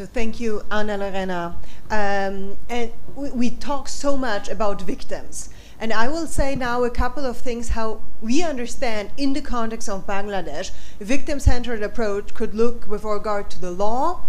So thank you, Anna Lorena. And we talk so much about victims. And I will say now a couple of things how we understand in the context of Bangladesh, a victim-centered approach could look with regard to the law,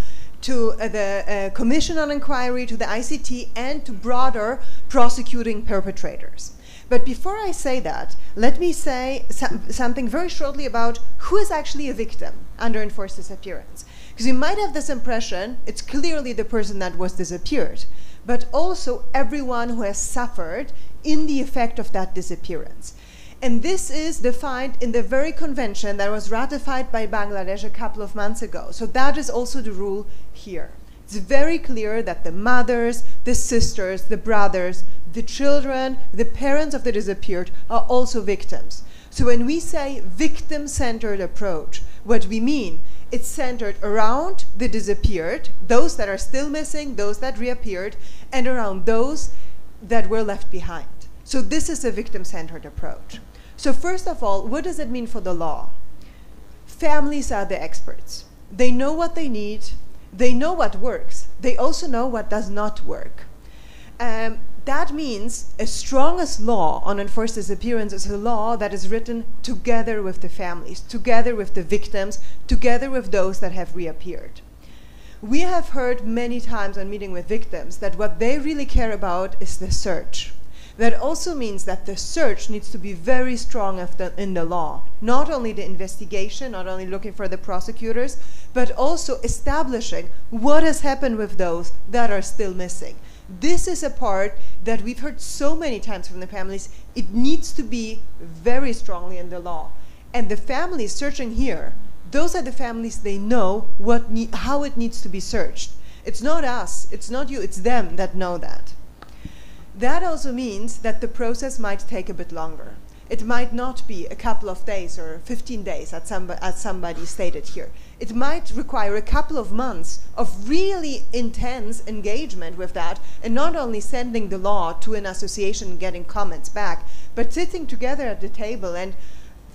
to the Commission on Inquiry, to the ICT, and to broader prosecuting perpetrators. But before I say that, let me say something very shortly about who is actually a victim under enforced disappearance. Because you might have this impression, it's clearly the person that was disappeared, but also everyone who has suffered in the effect of that disappearance. And this is defined in the very convention that was ratified by Bangladesh a couple of months ago. So that is also the rule here. It's very clear that the mothers, the sisters, the brothers, the children, the parents of the disappeared are also victims. So when we say victim-centered approach, what we mean, it's centered around the disappeared, those that are still missing, those that reappeared, and around those that were left behind. So this is a victim-centered approach. So first of all, what does it mean for the law? Families are the experts. They know what they need. They know what works. They also know what does not work. That means a strongest law on enforced disappearance is a law that is written together with the families, together with the victims, together with those that have reappeared. We have heard many times on meeting with victims that what they really care about is the search. That also means that the search needs to be very strong in the law. Not only the investigation, not only looking for the prosecutors, but also establishing what has happened with those that are still missing. This is a part that we've heard so many times from the families. It needs to be very strongly in the law. And the families searching here, those are the families, they know how it needs to be searched. It's not us, it's not you, it's them that know that. That also means that the process might take a bit longer. It might not be a couple of days or 15 days, as somebody stated here. It might require a couple of months of really intense engagement with that, and not only sending the law to an association and getting comments back, but sitting together at the table and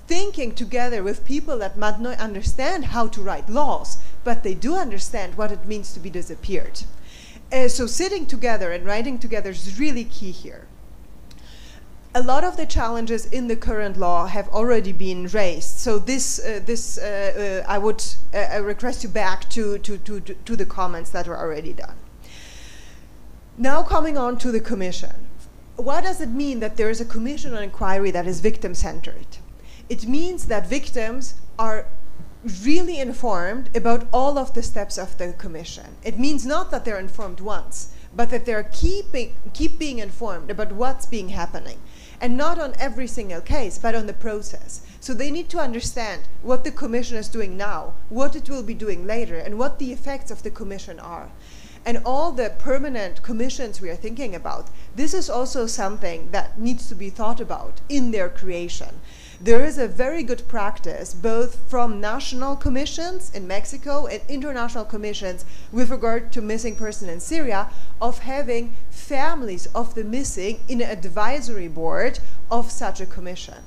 thinking together with people that might not understand how to write laws, but they do understand what it means to be disappeared. So sitting together and writing together is really key here. A lot of the challenges in the current law have already been raised. So I would request you back to the comments that were already done. Now coming on to the commission. What does it mean that there is a commission on inquiry that is victim-centered? It means that victims are really informed about all of the steps of the commission. It means not that they're informed once, but that they're keep being informed about what's being happening. And not on every single case, but on the process. So they need to understand what the commission is doing now, what it will be doing later, and what the effects of the commission are. And all the permanent commissions we are thinking about, this is also something that needs to be thought about in their creation. There is a very good practice, both from national commissions in Mexico and international commissions with regard to missing person in Syria, of having families of the missing in an advisory board of such a commission.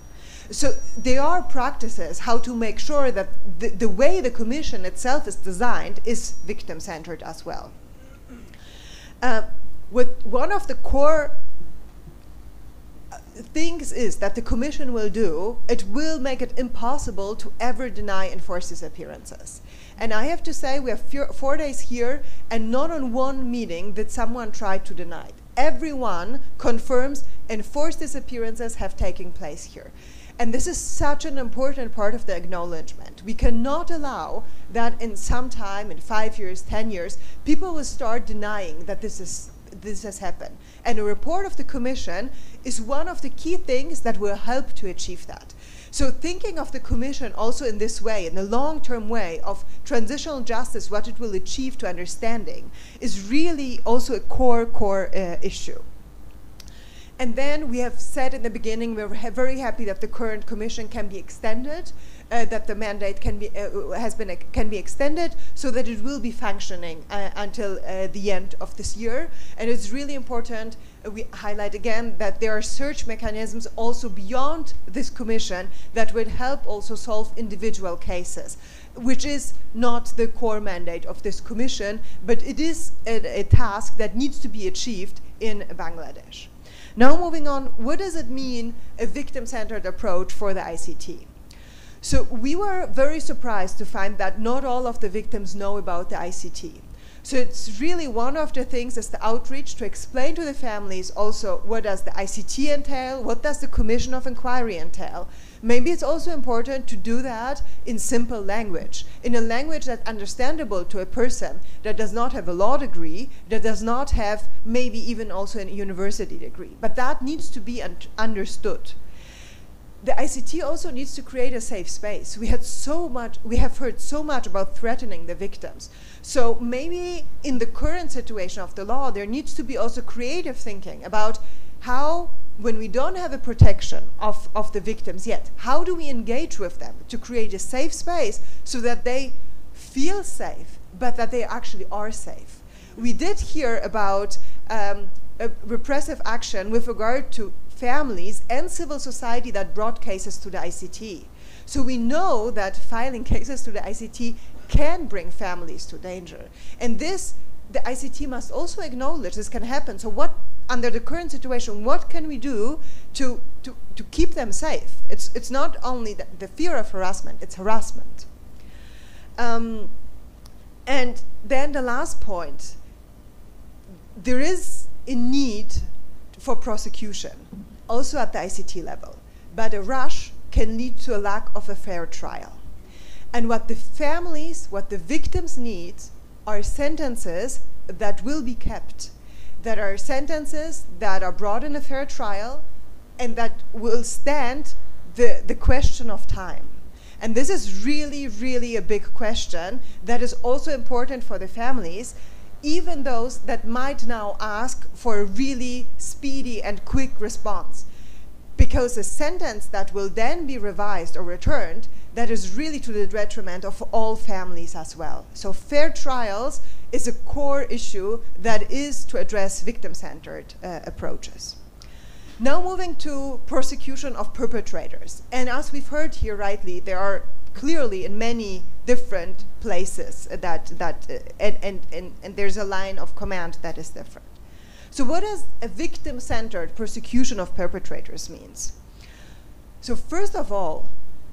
So there are practices how to make sure that the way the commission itself is designed is victim-centered as well. One of the core things is that the commission will do, it will make it impossible to ever deny enforced disappearances. And I have to say, we have 4 days here, and not on one meeting did someone try to deny it. Everyone confirms enforced disappearances have taken place here. And this is such an important part of the acknowledgement. We cannot allow that in some time, in 5 years, 10 years, people will start denying that this has happened. And a report of the commission is one of the key things that will help to achieve that. So thinking of the commission also in this way, in a long-term way of transitional justice, what it will achieve to understanding, is really also a core issue. And then we have said in the beginning, we're very happy that the current commission can be extended, that the mandate can be extended so that it will be functioning until the end of this year. And it's really important, we highlight again, that there are search mechanisms also beyond this commission that would help also solve individual cases. which is not the core mandate of this commission, but it is a task that needs to be achieved in Bangladesh. Now moving on, what does it mean, a victim-centered approach for the ICT? So we were very surprised to find that not all of the victims know about the ICT. So it's really one of the things is the outreach to explain to the families also what does the ICT entail, what does the commission of inquiry entail. Maybe it's also important to do that in simple language, in a language that's understandable to a person that does not have a law degree, that does not have maybe even also a university degree. But that needs to be understood. The ICT also needs to create a safe space. We have heard so much about threatening the victims. So maybe in the current situation of the law, there needs to be also creative thinking about how, when we don't have a protection of the victims yet, how do we engage with them to create a safe space so that they feel safe, but that they actually are safe? We did hear about a repressive action with regard to families and civil society that brought cases to the ICT. So we know that filing cases to the ICT can bring families to danger. And this, the ICT must also acknowledge this can happen. So what, under the current situation, what can we do to keep them safe? It's not only the fear of harassment, it's harassment. And then the last point, there is a need for prosecution, also at the ICT level. But a rush can lead to a lack of a fair trial. And what the families, what the victims need are sentences that will be kept, that are sentences that are brought in a fair trial and that will stand the question of time. And this is really, really a big question that is also important for the families, even those that might now ask for a really speedy and quick response. Because a sentence that will then be revised or returned, that is really to the detriment of all families as well. So fair trials is a core issue that is to address victim-centered approaches. Now moving to prosecution of perpetrators. And as we've heard here rightly, there are clearly in many different places and there's a line of command that is different. So what does a victim-centered prosecution of perpetrators means? So first of all,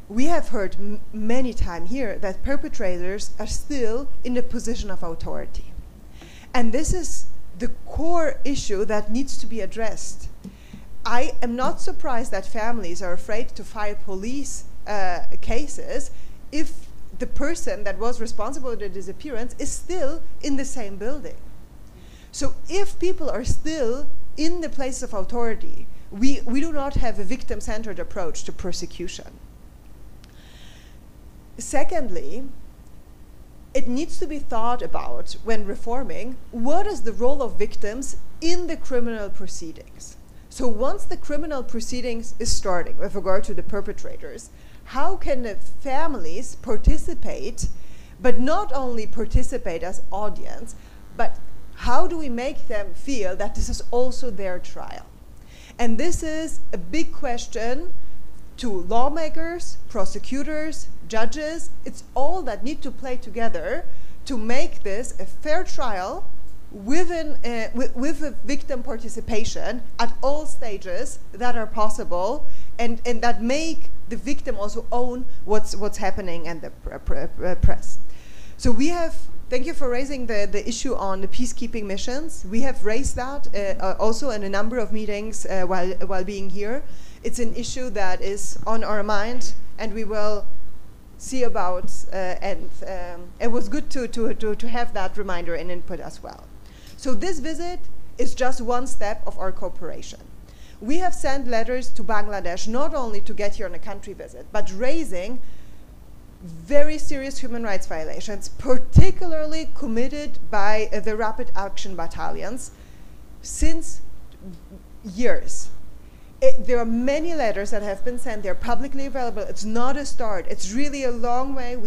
we have heard many times here that perpetrators are still in a position of authority. And this is the core issue that needs to be addressed. I am not surprised that families are afraid to file police cases if the person that was responsible for the disappearance is still in the same building. So if people are still in the place of authority, we do not have a victim-centered approach to prosecution. Secondly, it needs to be thought about when reforming, what is the role of victims in the criminal proceedings? So once the criminal proceedings is starting with regard to the perpetrators, how can the families participate, but not only participate as audience, but how do we make them feel that this is also their trial? And this is a big question to lawmakers, prosecutors, judges. It's all that need to play together to make this a fair trial with a victim participation at all stages that are possible, and that make the victim also own what's happening in the press. So we have, thank you for raising the issue on the peacekeeping missions. We have raised that also in a number of meetings while being here. It's an issue that is on our mind, and we will see about, and it was good to have that reminder and input as well. So this visit is just one step of our cooperation. We have sent letters to Bangladesh not only to get here on a country visit, but raising very serious human rights violations, particularly committed by the Rapid Action Battalions since years. There are many letters that have been sent. They're publicly available. It's not a start. It's really a long way.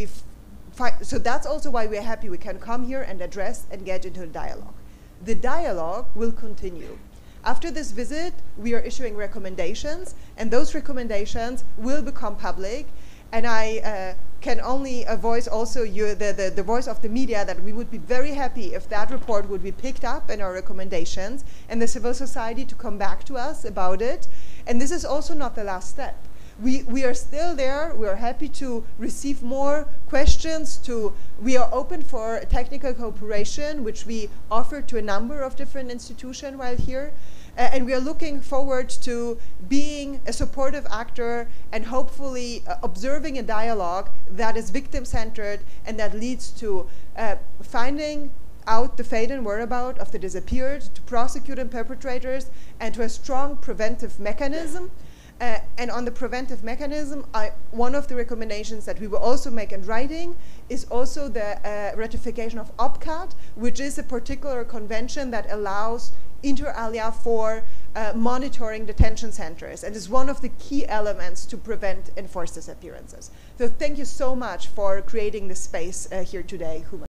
So that's also why we're happy we can come here and address and get into a dialogue. The dialogue will continue. After this visit, we are issuing recommendations, and those recommendations will become public. And I can only voice also the voice of the media, that we would be very happy if that report would be picked up in our recommendations, and the civil society to come back to us about it. And this is also not the last step. We are still there. We are happy to receive more questions. We are open for technical cooperation, which we offer to a number of different institutions while here. And we are looking forward to being a supportive actor and hopefully observing a dialogue that is victim-centered and that leads to finding out the fate and whereabouts of the disappeared, to prosecuting perpetrators, and to a strong preventive mechanism. And on the preventive mechanism, one of the recommendations that we will also make in writing is also the ratification of OPCAT, which is a particular convention that allows inter alia for monitoring detention centers, and is one of the key elements to prevent enforced disappearances. So thank you so much for creating this space here today, Huma.